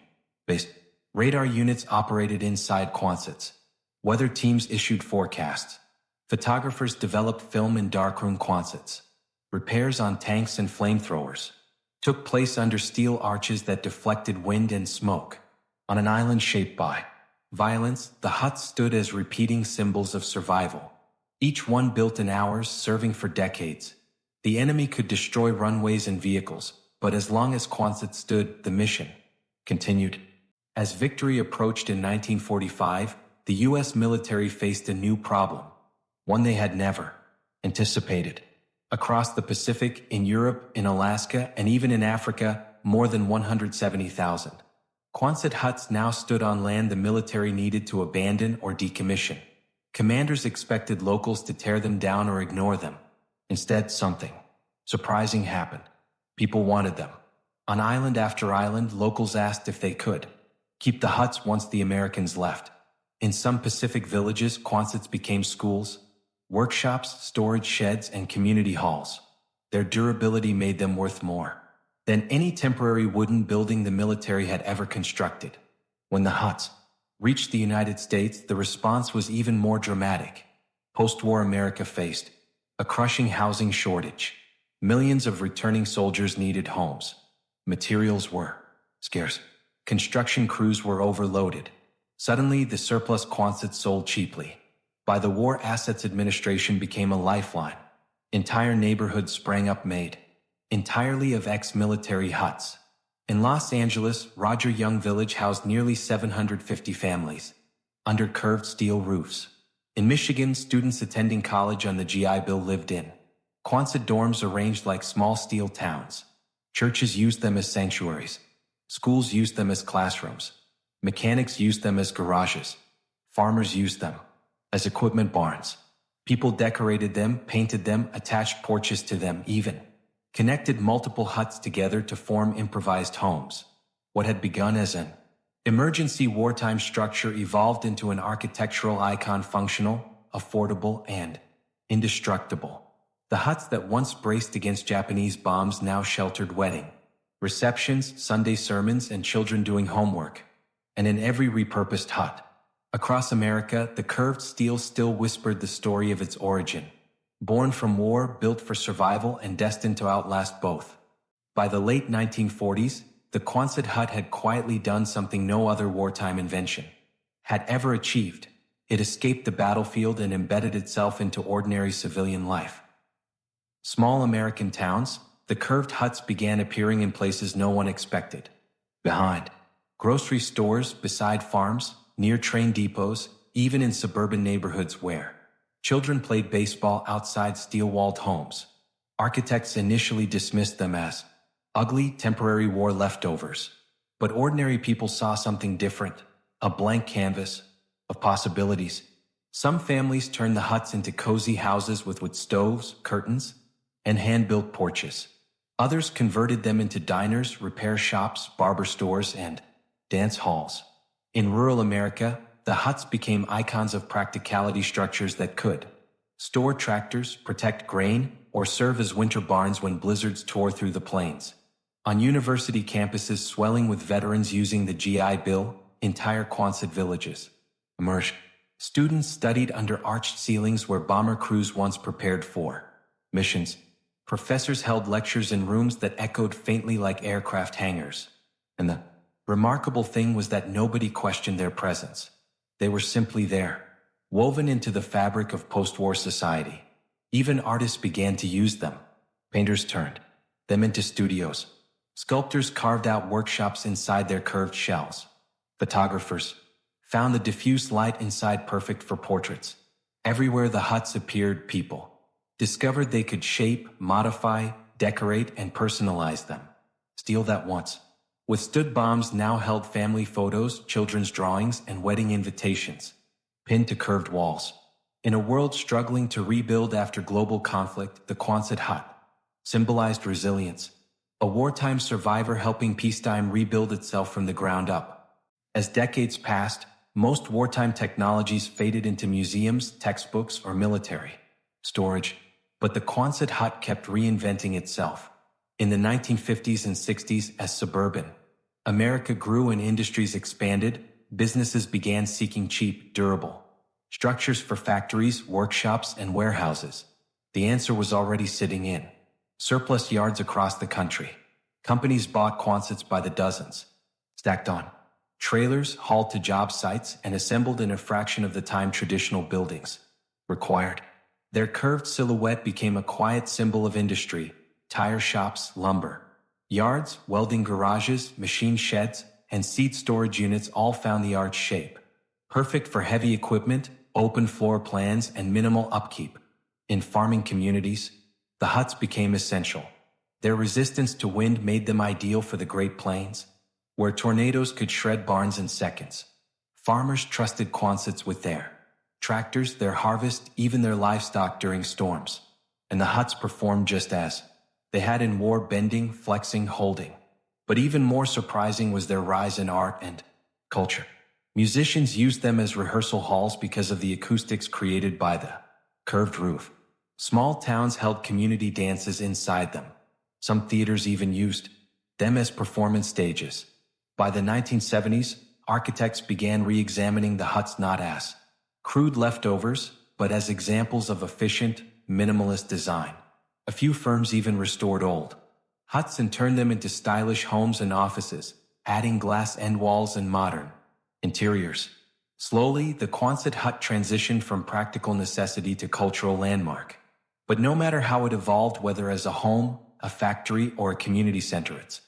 base. Radar units operated inside Quonsets. Weather teams issued forecasts. Photographers developed film in darkroom Quonsets. Repairs on tanks and flamethrowers took place under steel arches that deflected wind and smoke. On an island shaped by violence, the huts stood as repeating symbols of survival. Each one built in hours, serving for decades. The enemy could destroy runways and vehicles, but as long as Quonset stood, the mission continued. As victory approached in 1945, the U.S. military faced a new problem, one they had never anticipated. Across the Pacific, in Europe, in Alaska, and even in Africa, more than 170,000 Quonset huts now stood on land the military needed to abandon or decommission. Commanders expected locals to tear them down or ignore them. Instead, something surprising happened. People wanted them. On island after island, locals asked if they could keep the huts once the Americans left. In some Pacific villages, Quonsets became schools, workshops, storage sheds, and community halls. Their durability made them worth more than any temporary wooden building the military had ever constructed. When the huts reached the United States, the response was even more dramatic. Post-war America faced a crushing housing shortage. Millions of returning soldiers needed homes. Materials were scarce. Construction crews were overloaded. Suddenly, the surplus Quonsets sold cheaply. By the War Assets Administration became a lifeline. Entire neighborhoods sprang up made entirely of ex-military huts. In Los Angeles, Roger Young Village housed nearly 750 families under curved steel roofs. In Michigan, students attending college on the GI Bill lived in Quonset dorms arranged like small steel towns. Churches used them as sanctuaries. Schools used them as classrooms. Mechanics used them as garages. Farmers used them as equipment barns. People decorated them, painted them, attached porches to them, even connected multiple huts together to form improvised homes. What had begun as an emergency wartime structure evolved into an architectural icon, functional, affordable, and indestructible. The huts that once braced against Japanese bombs now sheltered wedding receptions, Sunday sermons, and children doing homework. And in every repurposed hut across America, the curved steel still whispered the story of its origin. Born from war, built for survival, and destined to outlast both. By the late 1940s, the Quonset hut had quietly done something no other wartime invention had ever achieved. It escaped the battlefield and embedded itself into ordinary civilian life. Small American towns, the curved huts began appearing in places no one expected. Behind grocery stores, beside farms, near train depots, even in suburban neighborhoods where children played baseball outside steel-walled homes. Architects initially dismissed them as ugly, temporary war leftovers. But ordinary people saw something different, a blank canvas of possibilities. Some families turned the huts into cozy houses with wood stoves, curtains, and hand-built porches. Others converted them into diners, repair shops, barber stores, and dance halls. In rural America, the huts became icons of practicality, structures that could store tractors, protect grain, or serve as winter barns when blizzards tore through the plains. On university campuses swelling with veterans using the GI Bill, entire Quonset villages emerged. Students studied under arched ceilings where bomber crews once prepared for missions. Professors held lectures in rooms that echoed faintly like aircraft hangars. And the remarkable thing was that nobody questioned their presence. They were simply there, woven into the fabric of post-war society. Even artists began to use them. Painters turned them into studios. Sculptors carved out workshops inside their curved shells. Photographers found the diffuse light inside perfect for portraits. Everywhere the huts appeared, people discovered they could shape, modify, decorate, and personalize them. Steel that once withstood bombs now held family photos, children's drawings, and wedding invitations, pinned to curved walls. In a world struggling to rebuild after global conflict, the Quonset hut symbolized resilience, a wartime survivor helping peacetime rebuild itself from the ground up. As decades passed, most wartime technologies faded into museums, textbooks, or military storage, but the Quonset hut kept reinventing itself. In the 1950s and 60s, as suburban America grew and industries expanded, businesses began seeking cheap, durable structures for factories, workshops, and warehouses. The answer was already sitting in surplus yards across the country. Companies bought Quonsets by the dozens, stacked on trailers, hauled to job sites, and assembled in a fraction of the time traditional buildings required. Their curved silhouette became a quiet symbol of industry. Tire shops, lumber yards, welding garages, machine sheds, and seed storage units all found the arch shape, perfect for heavy equipment, open floor plans, and minimal upkeep. In farming communities, the huts became essential. Their resistance to wind made them ideal for the Great Plains, where tornadoes could shred barns in seconds. Farmers trusted Quonsets with their tractors, their harvest, even their livestock during storms. And the huts performed just as they had in war, bending, flexing, holding. But even more surprising was their rise in art and culture. Musicians used them as rehearsal halls because of the acoustics created by the curved roof. Small towns held community dances inside them. Some theaters even used them as performance stages. By the 1970s, architects began re-examining the huts not as crude leftovers, but as examples of efficient, minimalist design. A few firms even restored old huts and turned them into stylish homes and offices, adding glass end walls and modern interiors. Slowly, the Quonset hut transitioned from practical necessity to cultural landmark. But no matter how it evolved, whether as a home, a factory, or a community center, its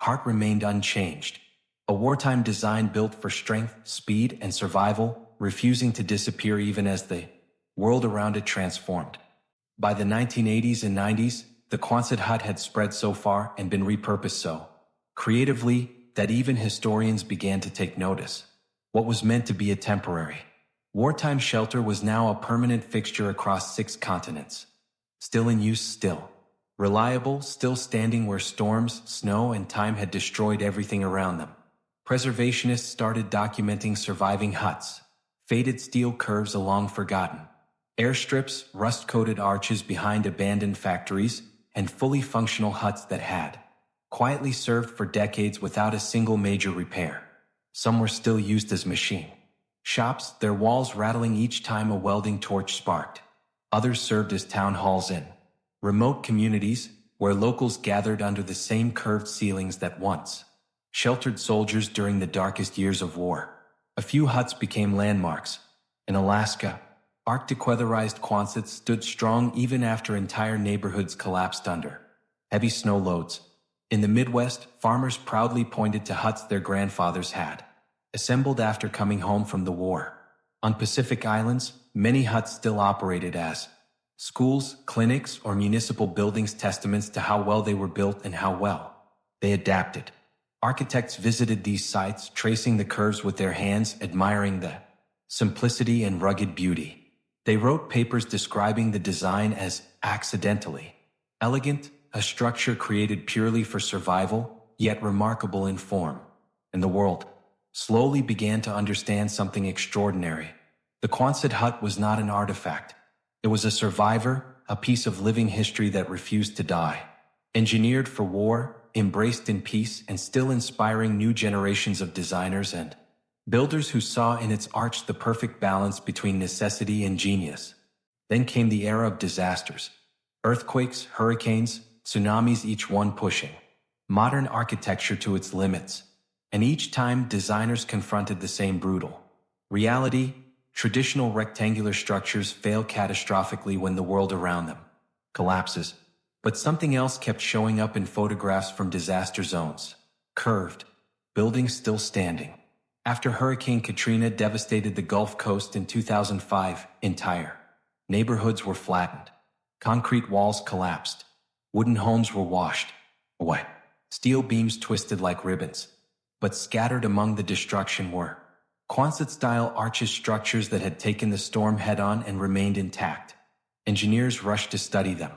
heart remained unchanged. A wartime design built for strength, speed, and survival, refusing to disappear even as the world around it transformed. By the 1980s and 90s, the Quonset hut had spread so far and been repurposed so creatively that even historians began to take notice. What was meant to be a temporary wartime shelter was now a permanent fixture across 6 continents. Still in use, still reliable, still standing where storms, snow, and time had destroyed everything around them. Preservationists started documenting surviving huts, faded steel curves along forgotten airstrips, rust-coated arches behind abandoned factories, and fully functional huts that had quietly served for decades without a single major repair. Some were still used as machine shops, their walls rattling each time a welding torch sparked. Others served as town halls in remote communities where locals gathered under the same curved ceilings that once sheltered soldiers during the darkest years of war. A few huts became landmarks. In Alaska, Arctic weatherized Quonset stood strong even after entire neighborhoods collapsed under heavy snow loads. In the Midwest, farmers proudly pointed to huts their grandfathers had assembled after coming home from the war. On Pacific Islands, many huts still operated as schools, clinics, or municipal buildings, testaments to how well they were built and how well they adapted. Architects visited these sites, tracing the curves with their hands, admiring the simplicity and rugged beauty. They wrote papers describing the design as accidentally elegant, a structure created purely for survival, yet remarkable in form. And the world slowly began to understand something extraordinary. The Quonset hut was not an artifact. It was a survivor, a piece of living history that refused to die. Engineered for war, embraced in peace, and still inspiring new generations of designers and builders who saw in its arch the perfect balance between necessity and genius. Then came the era of disasters. Earthquakes, hurricanes, tsunamis, each one pushing modern architecture to its limits. And each time designers confronted the same brutal reality. Traditional rectangular structures fail catastrophically when the world around them collapses. But something else kept showing up in photographs from disaster zones. Curved buildings still standing. After Hurricane Katrina devastated the Gulf Coast in 2005, entire neighborhoods were flattened. Concrete walls collapsed. Wooden homes were washed away. Steel beams twisted like ribbons. But scattered among the destruction were Quonset-style arches, structures that had taken the storm head-on and remained intact. Engineers rushed to study them.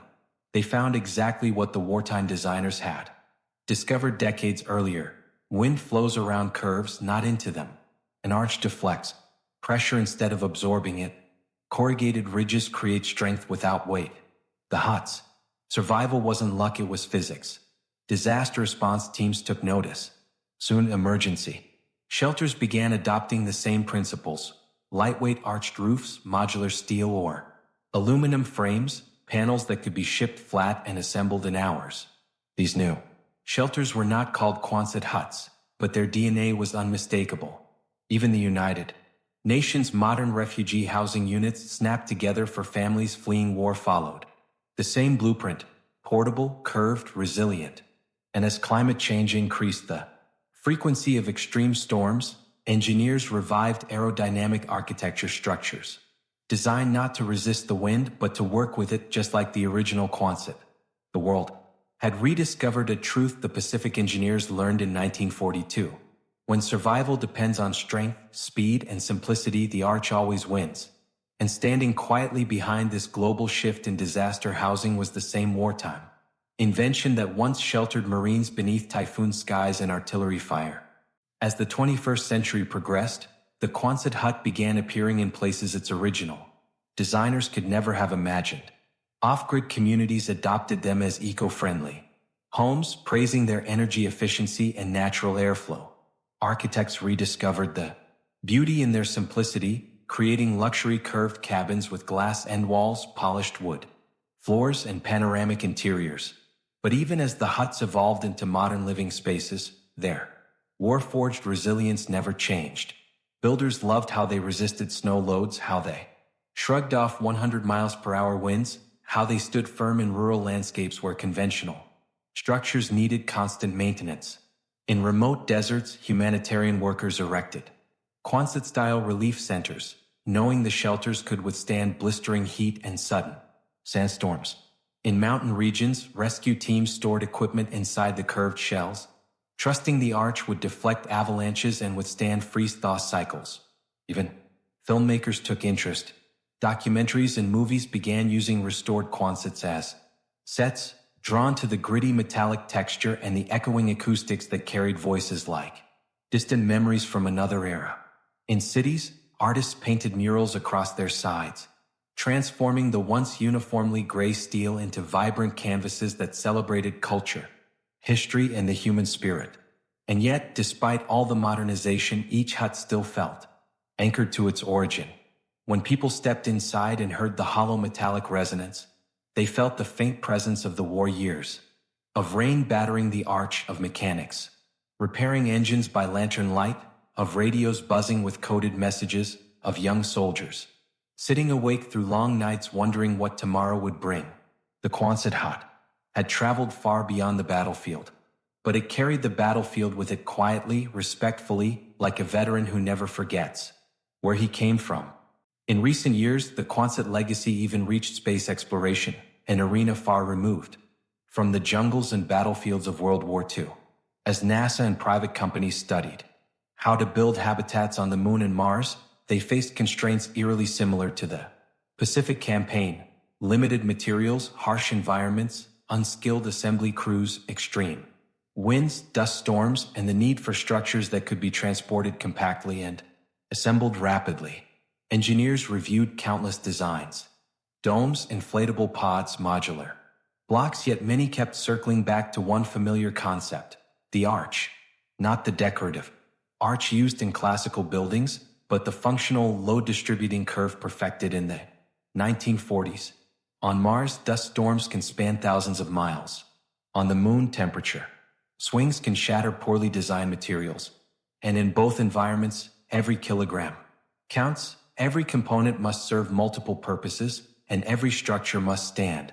They found exactly what the wartime designers had discovered decades earlier. Wind flows around curves, not into them. An arch deflects pressure instead of absorbing it. Corrugated ridges create strength without weight. The huts. Survival wasn't luck, it was physics. Disaster response teams took notice. Soon emergency shelters began adopting the same principles. Lightweight arched roofs, modular steel or aluminum frames, panels that could be shipped flat and assembled in hours. These new shelters were not called Quonset huts, but their DNA was unmistakable. Even the United Nations modern refugee housing units snapped together for families fleeing war followed the same blueprint: portable, curved, resilient. And as climate change increased the frequency of extreme storms, engineers revived aerodynamic architecture structures, designed not to resist the wind but to work with it, just like the original Quonset. The world had rediscovered a truth the Pacific engineers learned in 1942. When survival depends on strength, speed, and simplicity, the arch always wins. And standing quietly behind this global shift in disaster housing was the same wartime invention that once sheltered Marines beneath typhoon skies and artillery fire. As the 21st century progressed, the Quonset hut began appearing in places its original designers could never have imagined. Off-grid communities adopted them as eco-friendly homes, praising their energy efficiency and natural airflow. Architects rediscovered the beauty in their simplicity, creating luxury curved cabins with glass end walls, polished wood floors, and panoramic interiors. But even as the huts evolved into modern living spaces, their war-forged resilience never changed. Builders loved how they resisted snow loads, how they shrugged off 100 miles per hour winds, how they stood firm in rural landscapes where conventional structures needed constant maintenance. In remote deserts, humanitarian workers erected Quonset-style relief centers, knowing the shelters could withstand blistering heat and sudden sandstorms. In mountain regions, rescue teams stored equipment inside the curved shells, trusting the arch would deflect avalanches and withstand freeze-thaw cycles. Even filmmakers took interest. Documentaries and movies began using restored Quonsets as sets, drawn to the gritty metallic texture and the echoing acoustics that carried voices like distant memories from another era. In cities, artists painted murals across their sides, transforming the once uniformly gray steel into vibrant canvases that celebrated culture, history, and the human spirit. And yet, despite all the modernization, each hut still felt anchored to its origin. When people stepped inside and heard the hollow metallic resonance, they felt the faint presence of the war years, of rain battering the arch of mechanics, repairing engines by lantern light, of radios buzzing with coded messages, of young soldiers sitting awake through long nights wondering what tomorrow would bring. The Quonset hut had traveled far beyond the battlefield, but it carried the battlefield with it quietly, respectfully, like a veteran who never forgets where he came from. In recent years, the Quonset legacy even reached space exploration, an arena far removed from the jungles and battlefields of World War II. As NASA and private companies studied how to build habitats on the Moon and Mars, they faced constraints eerily similar to the Pacific Campaign: limited materials, harsh environments, unskilled assembly crews, extreme winds, dust storms, and the need for structures that could be transported compactly and assembled rapidly. Engineers reviewed countless designs: domes, inflatable pods, modular blocks, yet many kept circling back to one familiar concept: the arch. Not the decorative arch used in classical buildings, but the functional, load-distributing curve perfected in the 1940s. On Mars, dust storms can span thousands of miles. On the Moon, temperature swings can shatter poorly designed materials. And in both environments, every kilogram counts. Every component must serve multiple purposes, and every structure must stand,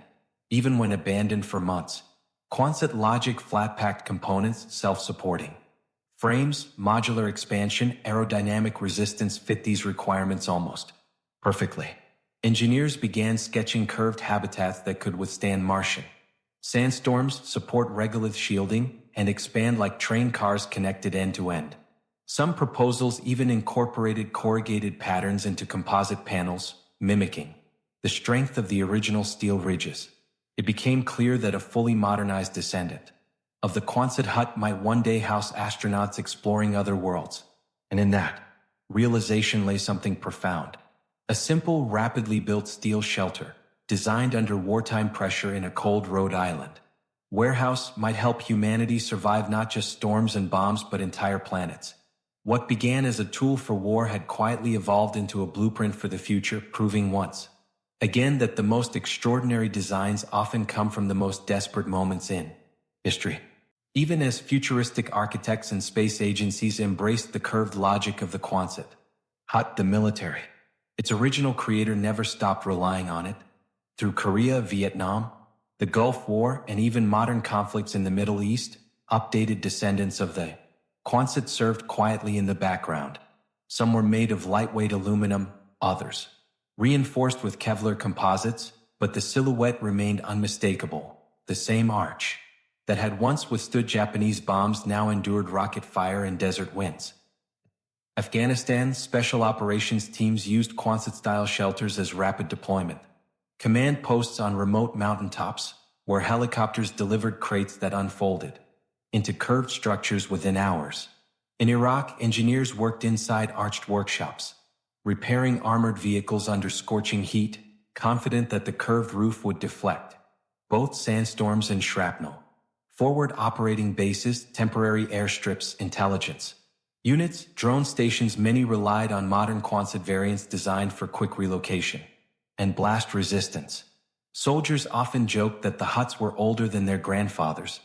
even when abandoned for months. Quonset logic: flat-packed components, self-supporting frames, modular expansion, aerodynamic resistance fit these requirements almost perfectly. Engineers began sketching curved habitats that could withstand Martian sandstorms, support regolith shielding, and expand like train cars connected end to end. Some proposals even incorporated corrugated patterns into composite panels, mimicking the strength of the original steel ridges. It became clear that a fully modernized descendant of the Quonset hut might one day house astronauts exploring other worlds. And in that realization lay something profound. A simple, rapidly built steel shelter, designed under wartime pressure in a cold Rhode Island warehouse, might help humanity survive not just storms and bombs but entire planets. What began as a tool for war had quietly evolved into a blueprint for the future, proving once again that the most extraordinary designs often come from the most desperate moments in history. Even as futuristic architects and space agencies embraced the curved logic of the Quonset hut, the military, its original creator, never stopped relying on it. Through Korea, Vietnam, the Gulf War, and even modern conflicts in the Middle East, updated descendants of the Quonset served quietly in the background. Some were made of lightweight aluminum, others reinforced with Kevlar composites, but the silhouette remained unmistakable. The same arch that had once withstood Japanese bombs now endured rocket fire and desert winds. Afghanistan's special operations teams used Quonset-style shelters as rapid deployment command posts on remote mountaintops, where helicopters delivered crates that unfolded into curved structures within hours. In Iraq, engineers worked inside arched workshops, repairing armored vehicles under scorching heat, confident that the curved roof would deflect both sandstorms and shrapnel. Forward operating bases, temporary airstrips, intelligence units, drone stations. Many relied on modern Quonset variants designed for quick relocation and blast resistance. Soldiers often joked that the huts were older than their grandfathers,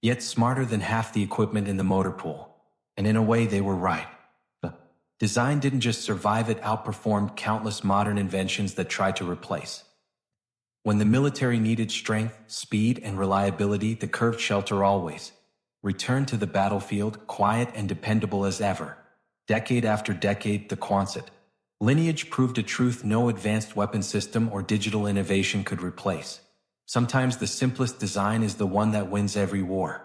yet smarter than half the equipment in the motor pool. And in a way, they were right. The design didn't just survive, it outperformed countless modern inventions that tried to replace. When the military needed strength, speed, and reliability, the curved shelter always returned to the battlefield, quiet and dependable as ever. Decade after decade, the Quonset lineage proved a truth no advanced weapon system or digital innovation could replace. Sometimes the simplest design is the one that wins every war.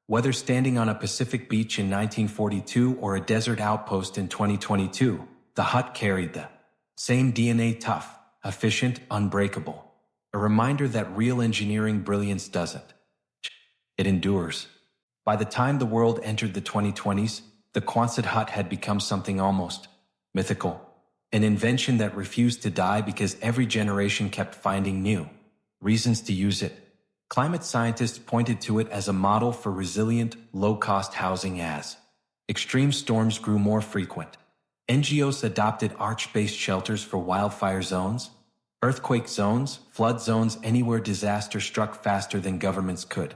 Whether standing on a Pacific beach in 1942 or a desert outpost in 2022, the hut carried the same DNA: tough, efficient, unbreakable. A reminder that real engineering brilliance doesn't. It endures. By the time the world entered the 2020s, the Quonset hut had become something almost mythical. An invention that refused to die because every generation kept finding new reasons to use it. Climate scientists pointed to it as a model for resilient, low-cost housing as extreme storms grew more frequent. NGOs adopted arch-based shelters for wildfire zones, earthquake zones, flood zones, anywhere disaster struck faster than governments could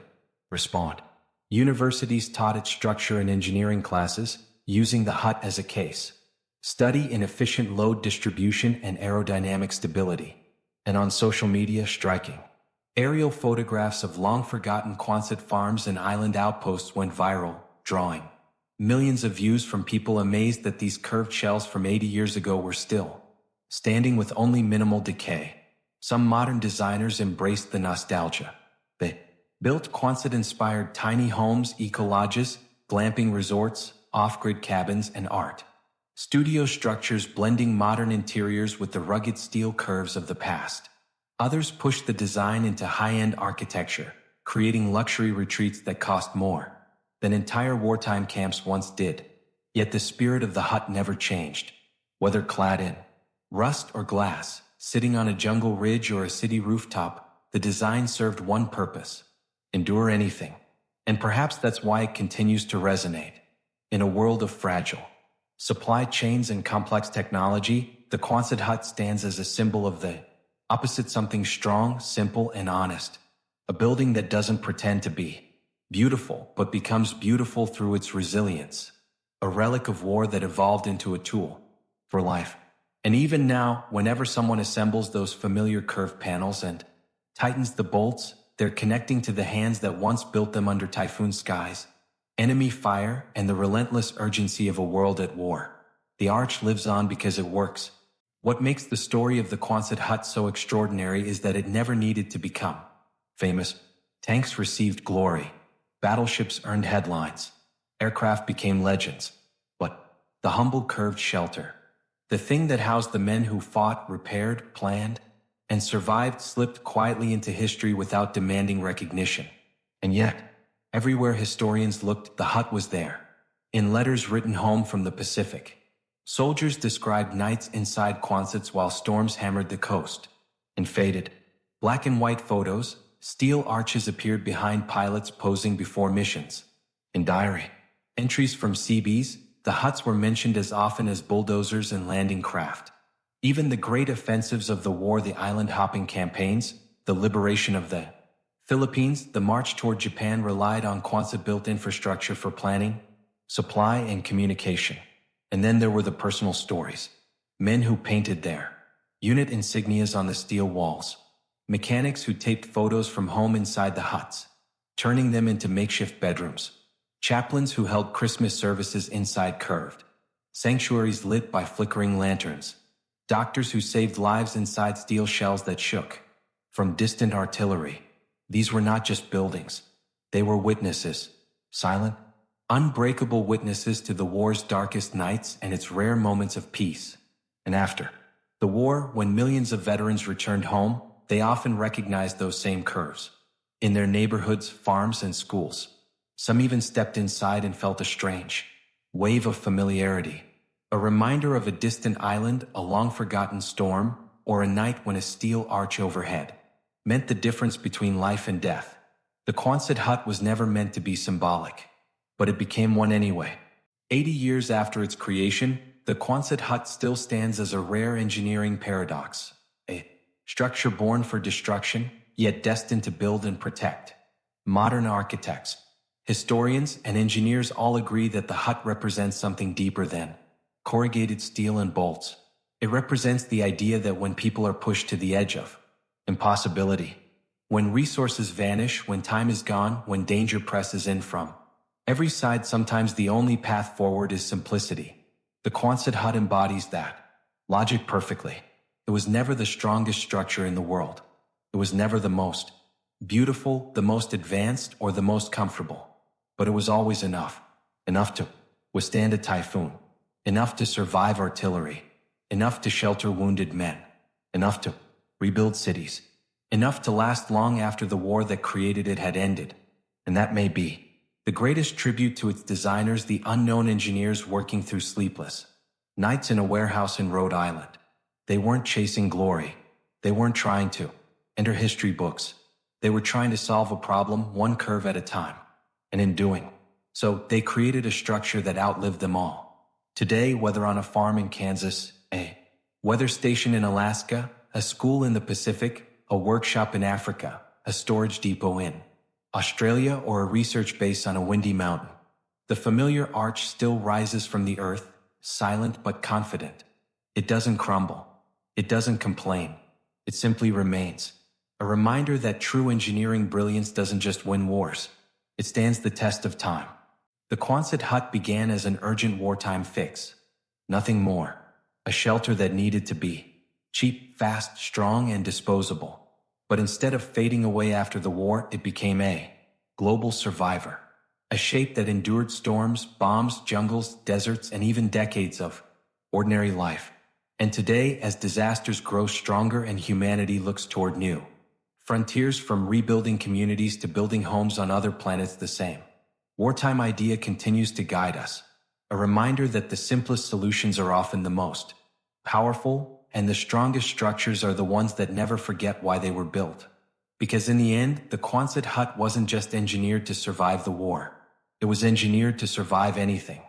respond. Universities taught it structure and engineering classes, using the hut as a case study in efficient load distribution and aerodynamic stability. And on social media, striking aerial photographs of long-forgotten Quonset farms and island outposts went viral, drawing millions of views from people amazed that these curved shells from 80 years ago were still standing with only minimal decay. Some modern designers embraced the nostalgia. They built Quonset-inspired tiny homes, eco-lodges, glamping resorts, off-grid cabins, and art studio structures, blending modern interiors with the rugged steel curves of the past. Others pushed the design into high-end architecture, creating luxury retreats that cost more than entire wartime camps once did. Yet the spirit of the hut never changed. Whether clad in rust or glass, sitting on a jungle ridge or a city rooftop, the design served one purpose: endure anything. And perhaps that's why it continues to resonate. In a world of fragile supply chains and complex technology, the Quonset hut stands as a symbol of the opposite: something strong, simple, and honest. A building that doesn't pretend to be beautiful, but becomes beautiful through its resilience. A relic of war that evolved into a tool for life. And even now, whenever someone assembles those familiar curved panels and tightens the bolts, they're connecting to the hands that once built them under typhoon skies, enemy fire, and the relentless urgency of a world at war. The arch lives on because it works. What makes the story of the Quonset hut so extraordinary is that it never needed to become famous. Tanks received glory. Battleships earned headlines. Aircraft became legends. But the humble curved shelter, the thing that housed the men who fought, repaired, planned, and survived, slipped quietly into history without demanding recognition. And yet, everywhere historians looked, the hut was there. In letters written home from the Pacific, soldiers described nights inside Quonsets while storms hammered the coast. In faded black and white photos, steel arches appeared behind pilots posing before missions. In diary entries from Seabees, the huts were mentioned as often as bulldozers and landing craft. Even the great offensives of the war, the island-hopping campaigns, the liberation of the Philippines, the march toward Japan, relied on Quonset-built infrastructure for planning, supply, and communication. And then there were the personal stories. Men who painted their unit insignias on the steel walls. Mechanics who taped photos from home inside the huts, turning them into makeshift bedrooms. Chaplains who held Christmas services inside curved sanctuaries lit by flickering lanterns. Doctors who saved lives inside steel shells that shook from distant artillery. These were not just buildings. They were witnesses. Silent, unbreakable witnesses to the war's darkest nights and its rare moments of peace. And after the war, when millions of veterans returned home, they often recognized those same curves in their neighborhoods, farms, and schools. Some even stepped inside and felt a strange wave of familiarity, a reminder of a distant island, a long-forgotten storm, or a night when a steel arch overhead meant the difference between life and death. The Quonset hut was never meant to be symbolic, but it became one anyway. 80 years after its creation, the Quonset hut still stands as a rare engineering paradox, a structure born for destruction, yet destined to build and protect. Modern architects, historians, and engineers all agree that the hut represents something deeper than corrugated steel and bolts. It represents the idea that when people are pushed to the edge of impossibility, when resources vanish, when time is gone, when danger presses in from every side, sometimes the only path forward is simplicity. The Quonset hut embodies that logic perfectly. It was never the strongest structure in the world. It was never the most beautiful, the most advanced, or the most comfortable. But it was always enough. Enough to withstand a typhoon. Enough to survive artillery. Enough to shelter wounded men. Enough to rebuild cities. Enough to last long after the war that created it had ended. And that may be the greatest tribute to its designers, the unknown engineers working through sleepless nights in a warehouse in Rhode Island. They weren't chasing glory. They weren't trying to enter history books. They were trying to solve a problem one curve at a time. And in doing so, they created a structure that outlived them all. Today, whether on a farm in Kansas, a weather station in Alaska, a school in the Pacific, a workshop in Africa, a storage depot in Australia, or a research base on a windy mountain, the familiar arch still rises from the earth, silent but confident. It doesn't crumble. It doesn't complain. It simply remains. A reminder that true engineering brilliance doesn't just win wars. It stands the test of time. The Quonset hut began as an urgent wartime fix. Nothing more. A shelter that needed to be cheap, fast, strong, and disposable. But instead of fading away after the war, it became a global survivor. A shape that endured storms, bombs, jungles, deserts, and even decades of ordinary life. And today, as disasters grow stronger and humanity looks toward new frontiers, from rebuilding communities to building homes on other planets, the same wartime idea continues to guide us. A reminder that the simplest solutions are often the most powerful, and the strongest structures are the ones that never forget why they were built. Because in the end, the Quonset hut wasn't just engineered to survive the war. It was engineered to survive anything.